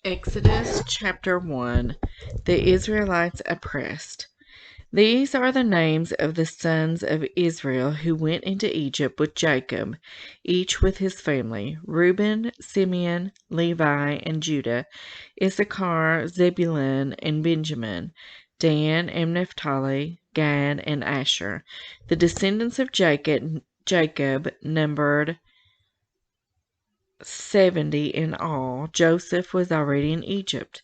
Exodus chapter 1. The Israelites oppressed. These are the names of the sons of Israel who went into Egypt with Jacob, each with his family: Reuben, Simeon, Levi, and Judah; Issachar, Zebulun, and Benjamin; Dan and Naphtali; Gad and Asher. The descendants of Jacob numbered 70 in all. Joseph was already in Egypt.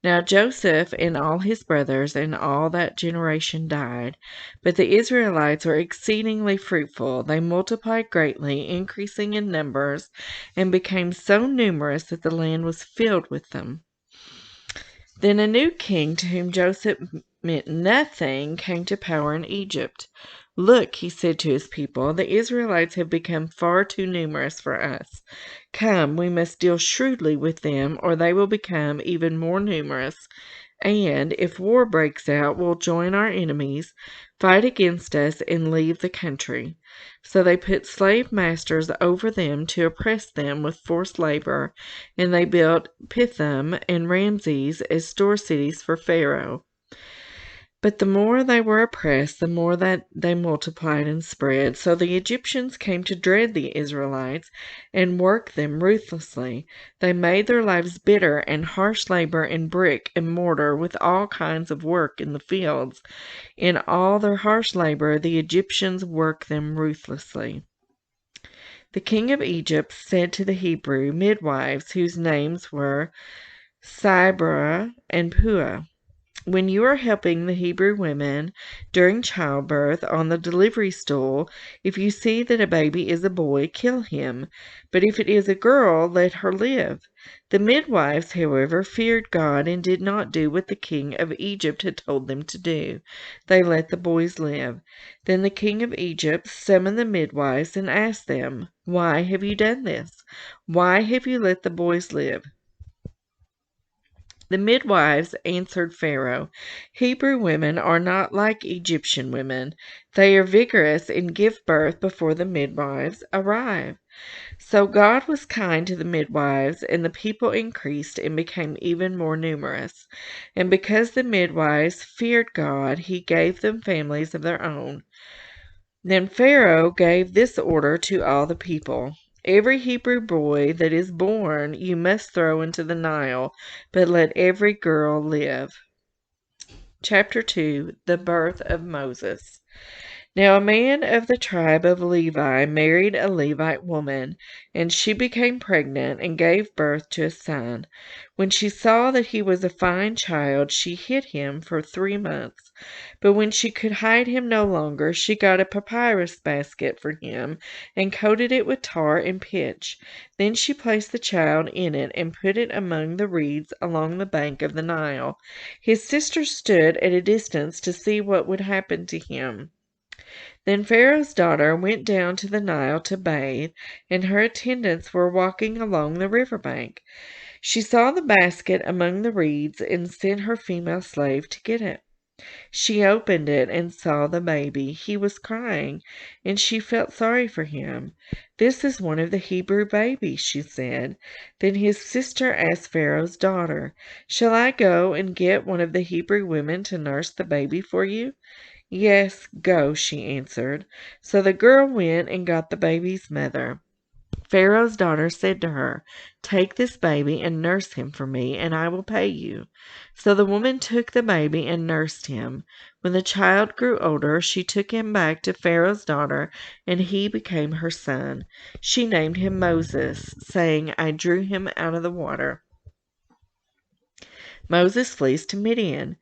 Now Joseph and all his brothers and all that generation died, but the Israelites were exceedingly fruitful. They multiplied greatly, increasing in numbers, and became so numerous that the land was filled with them. Then a new king, to whom Joseph meant nothing, came to power in Egypt. "Look," he said to his people, "the Israelites have become far too numerous for us. Come, we must deal shrewdly with them, or they will become even more numerous, and if war breaks out, will join our enemies, fight against us, and leave the country." So they put slave masters over them to oppress them with forced labor, and they built Pithom and Ramses as store cities for Pharaoh. But the more they were oppressed, the more that they multiplied and spread. So the Egyptians came to dread the Israelites and worked them ruthlessly. They made their lives bitter and harsh labor in brick and mortar, with all kinds of work in the fields. In all their harsh labor, the Egyptians worked them ruthlessly. The king of Egypt said to the Hebrew midwives, whose names were Sibera and Puah, "When you are helping the Hebrew women during childbirth on the delivery stool, if you see that a baby is a boy, kill him, but if it is a girl, let her live." The midwives, however, feared God and did not do what the king of Egypt had told them to do. They let the boys live. Then the king of Egypt summoned the midwives and asked them, "Why have you done this? Why have you let the boys live?" The midwives answered Pharaoh, "Hebrew women are not like Egyptian women. They are vigorous and give birth before the midwives arrive." So God was kind to the midwives, and the people increased and became even more numerous. And because the midwives feared God, he gave them families of their own. Then Pharaoh gave this order to all the people: "Every Hebrew boy that is born you must throw into the Nile, but let every girl live." Chapter 2. The Birth of Moses. Now a man of the tribe of Levi married a Levite woman, and she became pregnant and gave birth to a son. When she saw that he was a fine child, she hid him for 3 months. But when she could hide him no longer, she got a papyrus basket for him and coated it with tar and pitch. Then she placed the child in it and put it among the reeds along the bank of the Nile. His sister stood at a distance to see what would happen to him. Then Pharaoh's daughter went down to the Nile to bathe, and her attendants were walking along the river bank. She saw the basket among the reeds and sent her female slave to get it. She opened it and saw the baby. He was crying, and she felt sorry for him. "This is one of the Hebrew babies," she said. Then his sister asked Pharaoh's daughter, "Shall I go and get one of the Hebrew women to nurse the baby for you?" "Yes, go," she answered. So the girl went and got the baby's mother. Pharaoh's daughter said to her, "Take this baby and nurse him for me, and I will pay you." So the woman took the baby and nursed him. When the child grew older, she took him back to Pharaoh's daughter, and he became her son. She named him Moses, saying, "I drew him out of the water." Moses flees to Midian.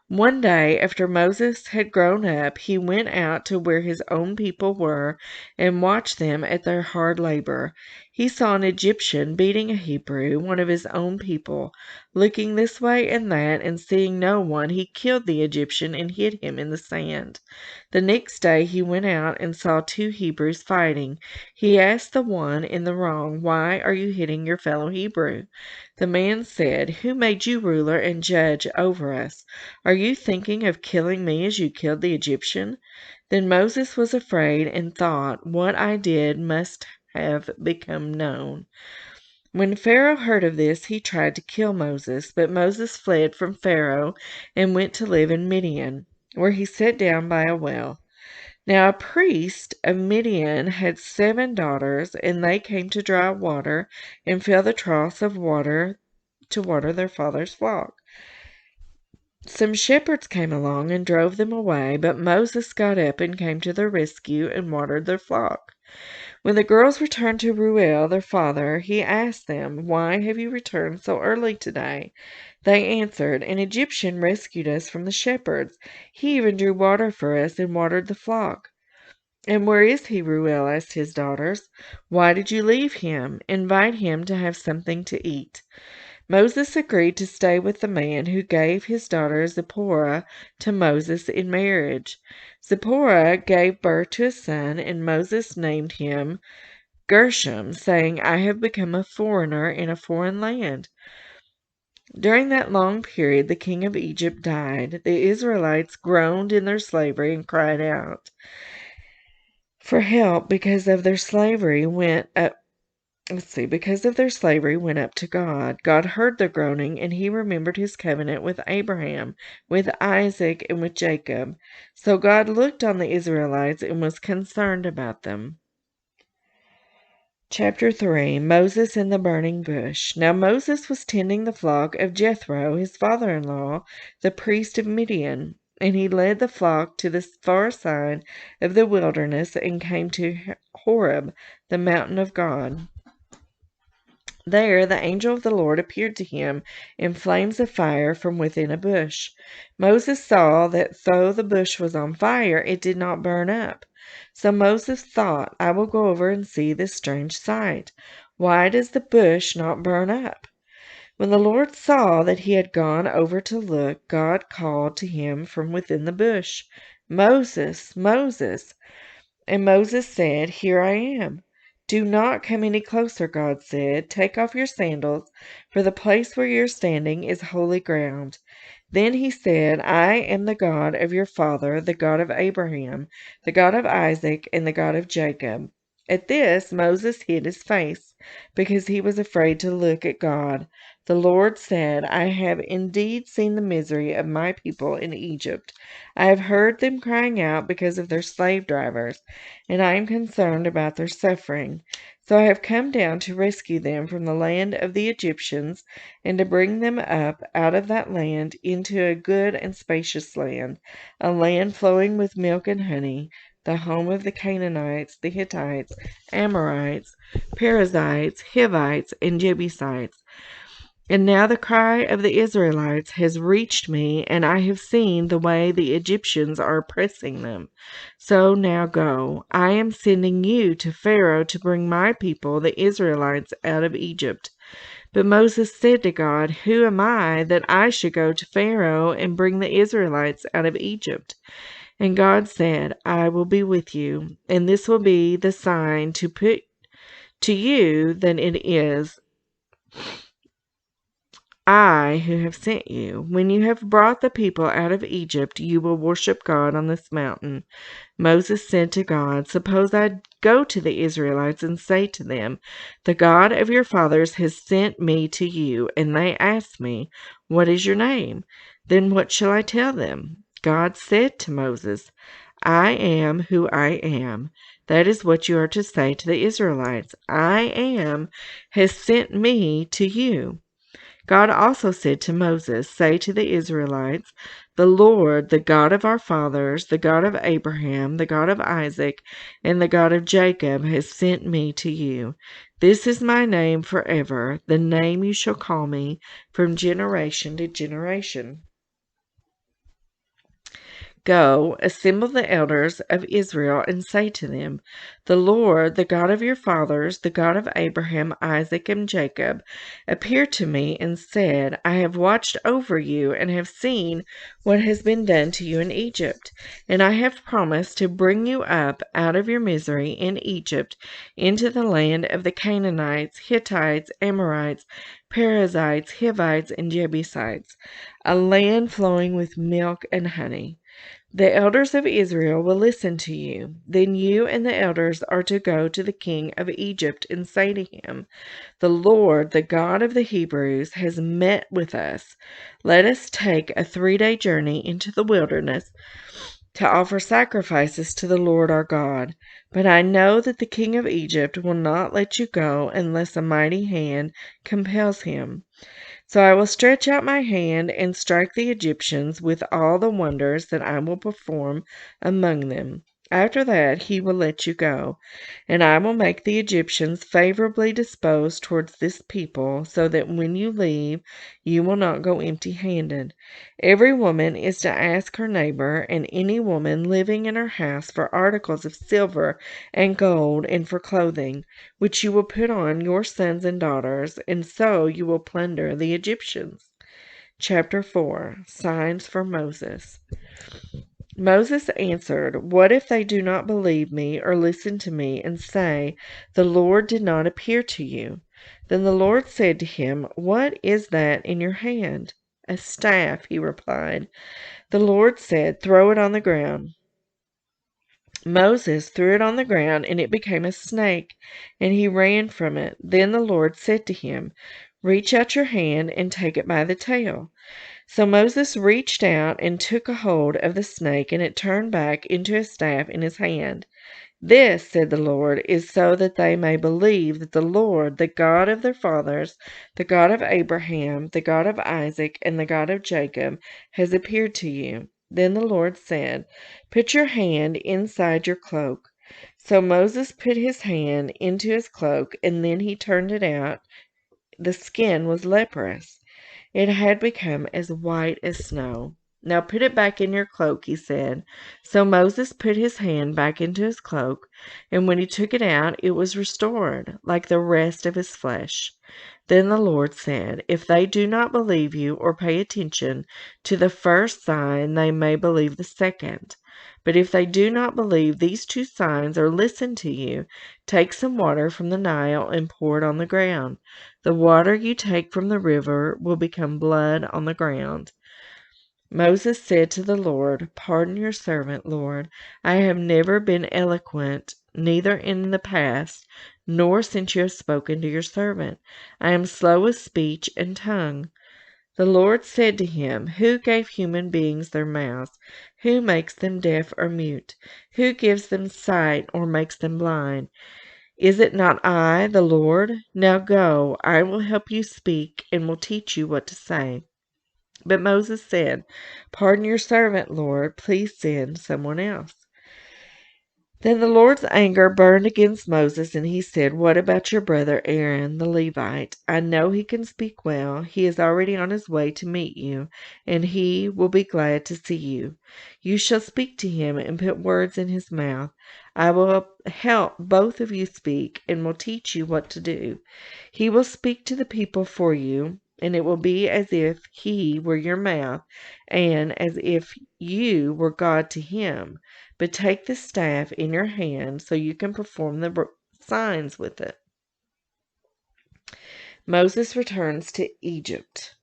One day, after Moses had grown up, he went out to where his own people were and watched them at their hard labor. He saw an Egyptian beating a Hebrew, one of his own people. Looking this way and that, and seeing no one, he killed the Egyptian and hid him in the sand. The next day he went out and saw two Hebrews fighting. He asked the one in the wrong, "Why are you hitting your fellow Hebrew?" The man said, "Who made you ruler and judge over us? Are you thinking of killing me as you killed the Egyptian?" Then Moses was afraid and thought, "What I did must have become known." When Pharaoh heard of this, he tried to kill Moses, but Moses fled from Pharaoh and went to live in Midian, where he sat down by a well. Now a priest of Midian had 7 daughters, and they came to draw water and fill the troughs of water to water their father's flock. Some shepherds came along and drove them away, but Moses got up and came to their rescue and watered their flock. When the girls returned to Reuel, their father, he asked them, "Why have you returned so early today?" They answered, "An Egyptian rescued us from the shepherds. He even drew water for us and watered the flock." "And where is he?" Reuel asked his daughters. "Why did you leave him? Invite him to have something to eat." Moses agreed to stay with the man who gave his daughter Zipporah to Moses in marriage. Zipporah gave birth to a son, and Moses named him Gershom, saying, "I have become a foreigner in a foreign land." During that long period, the king of Egypt died. The Israelites groaned in their slavery and cried out for help because of their slavery went up to God. God heard their groaning, and he remembered his covenant with Abraham, with Isaac, and with Jacob. So God looked on the Israelites and was concerned about them. Chapter 3. Moses in the burning bush. Now Moses was tending the flock of Jethro, his father-in-law, the priest of Midian. And he led the flock to the far side of the wilderness and came to Horeb, the mountain of God. There the angel of the Lord appeared to him in flames of fire from within a bush. Moses saw that though the bush was on fire, it did not burn up. So Moses thought, "I will go over and see this strange sight. Why does the bush not burn up?" When the Lord saw that he had gone over to look, God called to him from within the bush, "Moses, Moses." And Moses said, "Here I am." "Do not come any closer," God said. "Take off your sandals, for the place where you are standing is holy ground." Then he said, "I am the God of your father, the God of Abraham, the God of Isaac, and the God of Jacob." At this, Moses hid his face, because he was afraid to look at God. The Lord said, "I have indeed seen the misery of my people in Egypt. I have heard them crying out because of their slave drivers, and I am concerned about their suffering. So I have come down to rescue them from the land of the Egyptians, and to bring them up out of that land into a good and spacious land, a land flowing with milk and honey, the home of the Canaanites, the Hittites, Amorites, Perizzites, Hivites, and Jebusites. And now the cry of the Israelites has reached me, and I have seen the way the Egyptians are oppressing them. So now go. I am sending you to Pharaoh to bring my people, the Israelites, out of Egypt." But Moses said to God, "Who am I that I should go to Pharaoh and bring the Israelites out of Egypt?" And God said, "I will be with you, and this will be the sign to put to you that it is I who have sent you. When you have brought the people out of Egypt, you will worship God on this mountain." Moses said to God, "Suppose I go to the Israelites and say to them, 'The God of your fathers has sent me to you,' and they ask me, 'What is your name?' Then what shall I tell them?" God said to Moses, "I am who I am. That is what you are to say to the Israelites. I am has sent me to you." God also said to Moses, "Say to the Israelites, 'The Lord, the God of our fathers, the God of Abraham, the God of Isaac, and the God of Jacob has sent me to you.' This is my name forever, the name you shall call me from generation to generation. Go, assemble the elders of Israel, and say to them, 'The Lord, the God of your fathers, the God of Abraham, Isaac, and Jacob, appeared to me and said, I have watched over you and have seen what has been done to you in Egypt, and I have promised to bring you up out of your misery in Egypt into the land of the Canaanites, Hittites, Amorites, Perizzites, Hivites, and Jebusites, a land flowing with milk and honey. The elders of Israel will listen to you. Then you and the elders are to go to the king of Egypt and say to him, 'The Lord, the God of the Hebrews, has met with us. Let us take a 3-day journey into the wilderness to offer sacrifices to the Lord our God. But I know that the king of Egypt will not let you go unless a mighty hand compels him. So I will stretch out my hand and strike the Egyptians with all the wonders that I will perform among them. After that he will let you go, and I will make the Egyptians favorably disposed towards this people, so that when you leave, you will not go empty-handed. Every woman is to ask her neighbor and any woman living in her house for articles of silver and gold and for clothing, which you will put on your sons and daughters, and so you will plunder the Egyptians. Chapter 4. Signs for Moses. Moses answered, "What if they do not believe me or listen to me and say, 'The Lord did not appear to you'?" Then the Lord said to him, "What is that in your hand?" "A staff," he replied. The Lord said, "Throw it on the ground." Moses threw it on the ground, and it became a snake, and he ran from it. Then the Lord said to him, "Reach out your hand and take it by the tail." So Moses reached out and took a hold of the snake, and it turned back into a staff in his hand. "This," said the Lord, "is so that they may believe that the Lord, the God of their fathers, the God of Abraham, the God of Isaac, and the God of Jacob, has appeared to you." Then the Lord said, "Put your hand inside your cloak." So Moses put his hand into his cloak, and then he turned it out. The skin was leprous. It had become as white as snow. "Now put it back in your cloak," he said. So Moses put his hand back into his cloak, and when he took it out, it was restored, like the rest of his flesh. Then the Lord said, "If they do not believe you or pay attention to the first sign, they may believe the second. But if they do not believe these 2 signs or listen to you, take some water from the Nile and pour it on the ground. The water you take from the river will become blood on the ground." Moses said to the Lord, "Pardon your servant, Lord. I have never been eloquent, neither in the past, nor since you have spoken to your servant. I am slow of speech and tongue." The Lord said to him, "Who gave human beings their mouths? Who makes them deaf or mute? Who gives them sight or makes them blind? Is it not I, the Lord? Now go, I will help you speak and will teach you what to say." But Moses said, "Pardon your servant, Lord. Please send someone else." Then the Lord's anger burned against Moses, and he said, "What about your brother Aaron, the Levite? I know he can speak well. He is already on his way to meet you, and he will be glad to see you. You shall speak to him and put words in his mouth. I will help both of you speak and will teach you what to do. He will speak to the people for you, and it will be as if he were your mouth, and as if you were God to him. But take the staff in your hand so you can perform the signs with it." Moses returns to Egypt.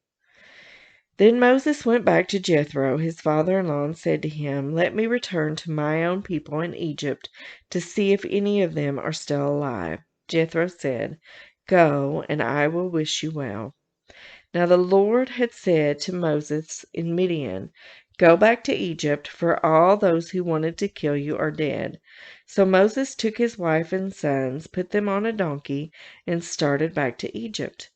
Then Moses went back to Jethro, his father-in-law, and said to him, "Let me return to my own people in Egypt to see if any of them are still alive." Jethro said, "Go, and I will wish you well." Now the Lord had said to Moses in Midian, "Go back to Egypt, for all those who wanted to kill you are dead." So Moses took his wife and sons, put them on a donkey, and started back to Egypt.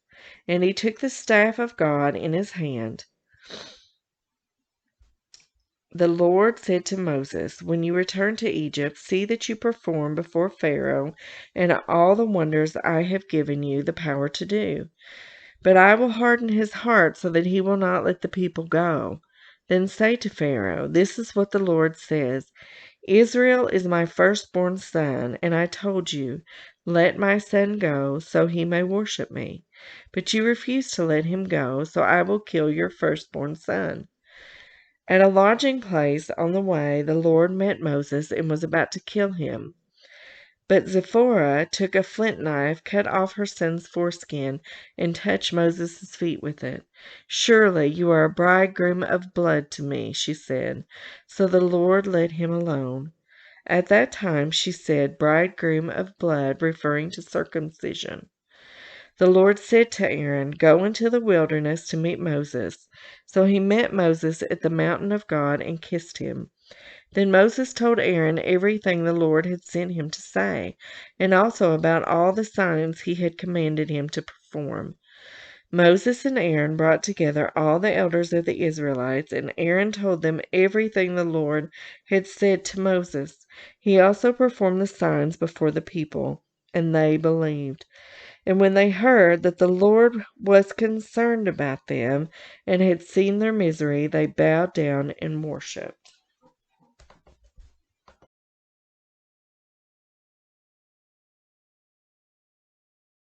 And he took the staff of God in his hand. The Lord said to Moses, "When you return to Egypt, see that you perform before Pharaoh and all the wonders I have given you the power to do. But I will harden his heart so that he will not let the people go. Then say to Pharaoh, 'This is what the Lord says. Israel is my firstborn son, and I told you, let my son go so he may worship me. But you refused to let him go, so I will kill your firstborn son.'" At a lodging place on the way, the Lord met Moses and was about to kill him. But Zipporah took a flint knife, cut off her son's foreskin, and touched Moses' feet with it. "Surely you are a bridegroom of blood to me," she said. So the Lord let him alone. At that time she said, "bridegroom of blood," referring to circumcision. The Lord said to Aaron, "Go into the wilderness to meet Moses." So he met Moses at the mountain of God and kissed him. Then Moses told Aaron everything the Lord had sent him to say, and also about all the signs he had commanded him to perform. Moses and Aaron brought together all the elders of the Israelites, and Aaron told them everything the Lord had said to Moses. He also performed the signs before the people, and they believed. And when they heard that the Lord was concerned about them and had seen their misery, they bowed down and worshipped.